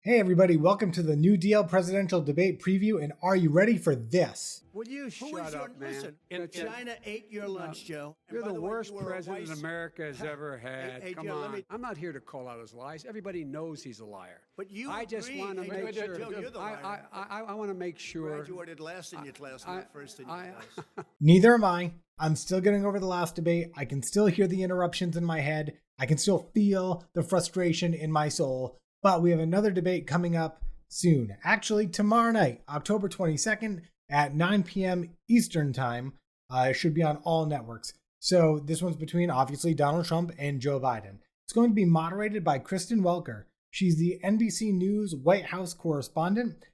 Hey everybody, welcome to the New Deal presidential debate preview, and are you ready for this? Will you shut up, man? Listen, China ate your lunch, Joe. And You're by the way, worst you were a president vice- America has ever had. Hey, Come Joe, on. I'm not here to call out his lies. Everybody knows he's a liar. But you I just agreed. want to Hey, make Joe, sure. Joe, you're the liar. I want to make sure. Graduated last in your class, not first in your class. Neither am I. I'm still getting over the last debate. I can still hear the interruptions in my head. I can still feel the frustration in my soul. But we have another debate coming up soon. Actually, tomorrow night, October 22nd at 9 p.m. Eastern Time. It should be on all networks. So this one's between, obviously, Donald Trump and Joe Biden. It's going to be moderated by Kristen Welker. She's the NBC News White House correspondent.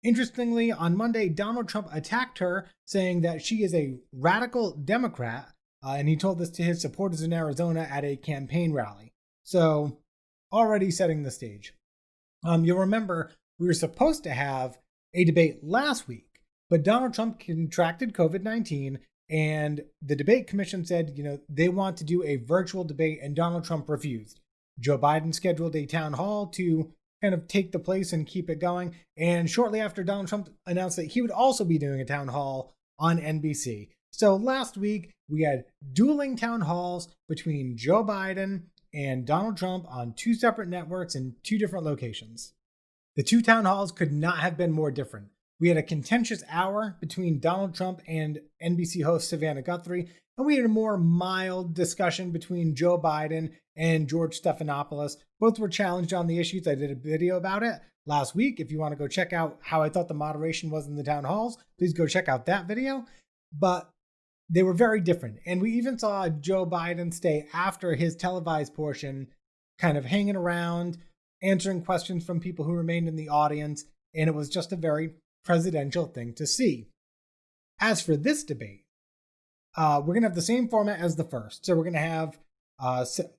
Interestingly, on Monday, Donald Trump attacked her, saying that she is a radical Democrat, and he told this to his supporters in Arizona at a campaign rally. So, already setting the stage. You'll remember we were supposed to have a debate last week, but Donald Trump contracted COVID-19, and the debate commission said, they want to do a virtual debate, and Donald Trump refused. Joe Biden scheduled a town hall to kind of take the place and keep it going. And shortly after, Donald Trump announced that he would also be doing a town hall on NBC. So last week, we had dueling town halls between Joe Biden and Donald Trump on two separate networks in two different locations. The two town halls could not have been more different. We had a contentious hour between Donald Trump and NBC host Savannah Guthrie, and we had a more mild discussion between Joe Biden and George Stephanopoulos. Both were challenged on the issues. I did a video about it last week. If you want to go check out how I thought the moderation was in the town halls, please go check out that video. But they were very different. And we even saw Joe Biden stay after his televised portion, kind of hanging around, answering questions from people who remained in the audience. And it was just a very presidential thing to see. As for this debate, we're going to have the same format as the first. So we're going to have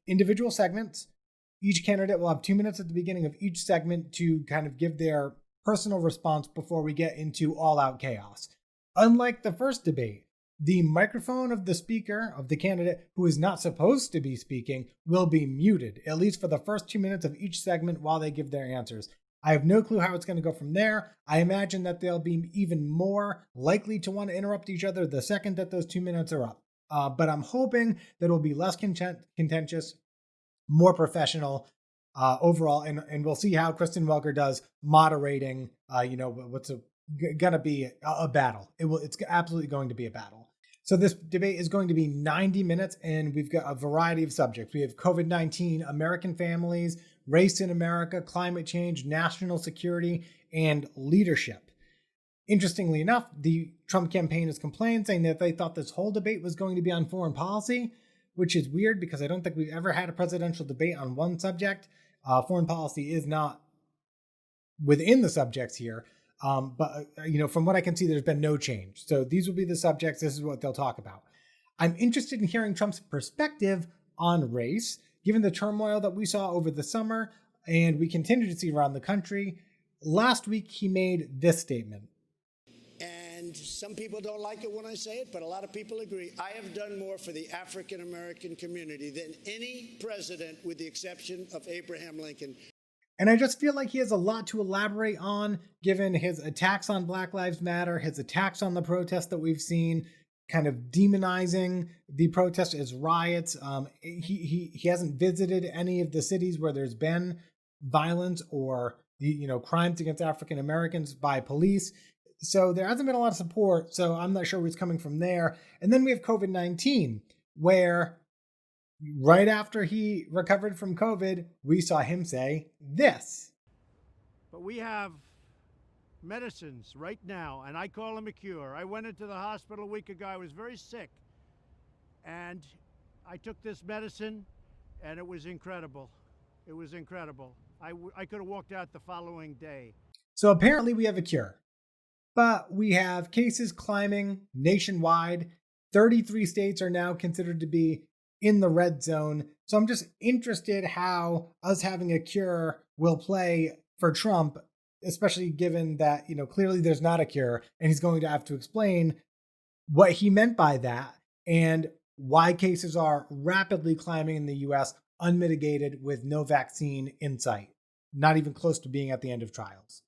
individual segments. Each candidate will have 2 minutes at the beginning of each segment to kind of give their personal response before we get into all-out chaos. Unlike the first debate, the microphone of the speaker, of the candidate who is not supposed to be speaking, will be muted, at least for the first 2 minutes of each segment while they give their answers. I have no clue how it's going to go from there. I imagine that they'll be even more likely to want to interrupt each other the second that those 2 minutes are up. But I'm hoping that it'll be less contentious, more professional overall. And we'll see how Kristen Welker does moderating, what's going to be a battle. It's absolutely going to be a battle. So this debate is going to be 90 minutes, and we've got a variety of subjects. We have COVID-19, American families, race in America, climate change, national security, and leadership. Interestingly enough, the Trump campaign has complained, saying that they thought this whole debate was going to be on foreign policy, which is weird because I don't think we've ever had a presidential debate on one subject. Foreign policy is not within the subjects here. But from what I can see, there's been no change. So these will be the subjects. This is what they'll talk about. I'm interested in hearing Trump's perspective on race, given the turmoil that we saw over the summer and we continue to see around the country. Last week, he made this statement. And some people don't like it when I say it, but a lot of people agree. I have done more for the African American community than any president, with the exception of Abraham Lincoln. And I just feel like he has a lot to elaborate on, given his attacks on Black Lives Matter, his attacks on the protests that we've seen, kind of demonizing the protests as riots. He hasn't visited any of the cities where there's been violence or crimes against African Americans by police. So there hasn't been a lot of support. So I'm not sure where it's coming from there. And then we have COVID-19, where right after he recovered from COVID, we saw him say this. But we have medicines right now, and I call them a cure. I went into the hospital a week ago. I was very sick, and I took this medicine, and it was incredible. It was incredible. I could have walked out the following day. So apparently we have a cure, but we have cases climbing nationwide. 33 states are now considered to be in the red zone. So I'm just interested how us having a cure will play for Trump, especially given that, clearly there's not a cure and he's going to have to explain what he meant by that and why cases are rapidly climbing in the US unmitigated with no vaccine in sight. not even close to being at the end of trials.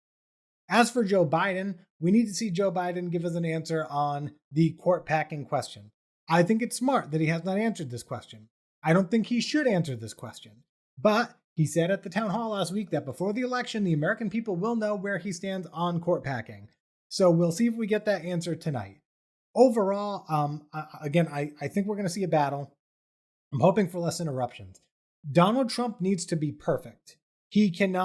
As for Joe Biden, we need to see Joe Biden give us an answer on the court packing question. I think it's smart that he has not answered this question. I don't think he should answer this question. But he said at the town hall last week that before the election, the American people will know where he stands on court packing. So we'll see if we get that answer tonight. Overall, I think we're going to see a battle. I'm hoping for less interruptions. Donald Trump needs to be perfect. He can't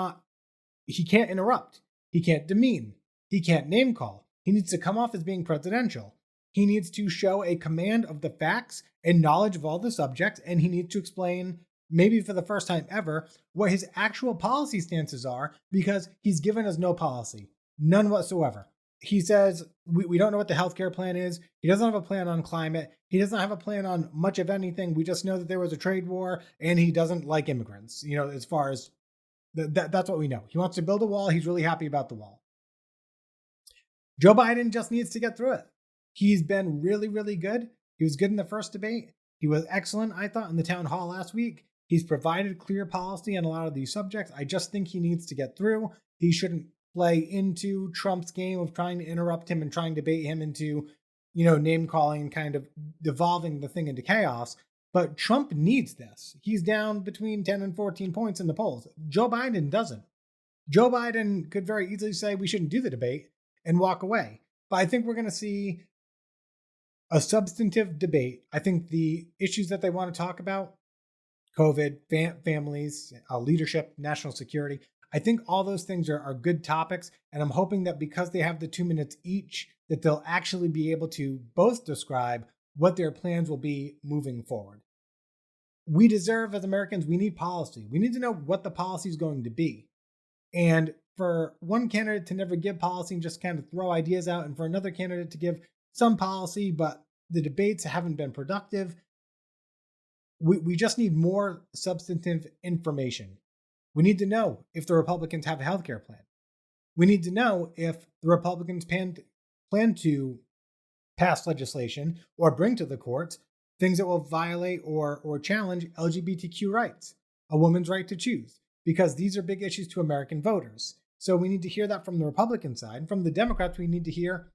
interrupt. He can't demean. He can't name call. He needs to come off as being presidential. He needs to show a command of the facts and knowledge of all the subjects, and he needs to explain, maybe for the first time ever, what his actual policy stances are, because he's given us no policy. None whatsoever. He says we don't know what the healthcare plan is. He doesn't have a plan on climate. He doesn't have a plan on much of anything. We just know that there was a trade war and he doesn't like immigrants. As far as that's what we know. He wants to build a wall. He's really happy about the wall. Joe Biden just needs to get through it. He's been really, really good. He was good in the first debate. He was excellent, I thought, in the town hall last week. He's provided clear policy on a lot of these subjects. I just think he needs to get through. He shouldn't play into Trump's game of trying to interrupt him and trying to bait him into, name calling and kind of devolving the thing into chaos. But Trump needs this. He's down between 10 and 14 points in the polls. Joe Biden doesn't. Joe Biden could very easily say we shouldn't do the debate and walk away. But I think we're going to see a substantive debate. I think the issues that they want to talk about, COVID, families, leadership, national security, I think all those things are good topics. And I'm hoping that because they have the 2 minutes each, that they'll actually be able to both describe what their plans will be moving forward. We deserve, as Americans, we need policy. We need to know what the policy is going to be. And for one candidate to never give policy and just kind of throw ideas out, and for another candidate to give some policy, but the debates haven't been productive, we just need more substantive information. We need to know if the Republicans have a healthcare plan. We need to know if the Republicans plan to pass legislation or bring to the courts things that will violate or challenge LGBTQ rights, a woman's right to choose, because these are big issues to American voters. So we need to hear that from the Republican side. And from the Democrats, we need to hear,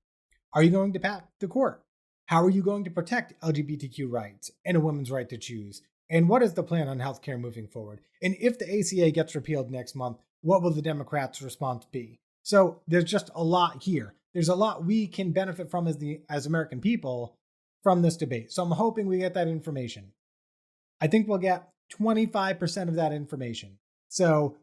are you going to pack the court? How are you going to protect LGBTQ rights and a woman's right to choose? And what is the plan on healthcare moving forward? And if the ACA gets repealed next month, what will the Democrats' response be? So there's just a lot here. There's a lot we can benefit from as American people from this debate. So I'm hoping we get that information. I think we'll get 25% of that information. So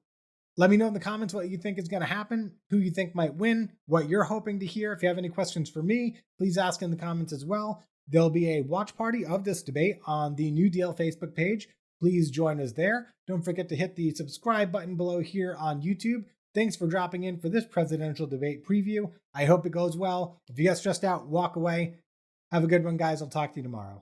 let me know in the comments what you think is going to happen, who you think might win, what you're hoping to hear. If you have any questions for me, please ask in the comments as well. There'll be a watch party of this debate on the New Deal Facebook page. Please join us there. Don't forget to hit the subscribe button below here on YouTube. Thanks for dropping in for this presidential debate preview. I hope it goes well. If you get stressed out, walk away. Have a good one, guys. I'll talk to you tomorrow.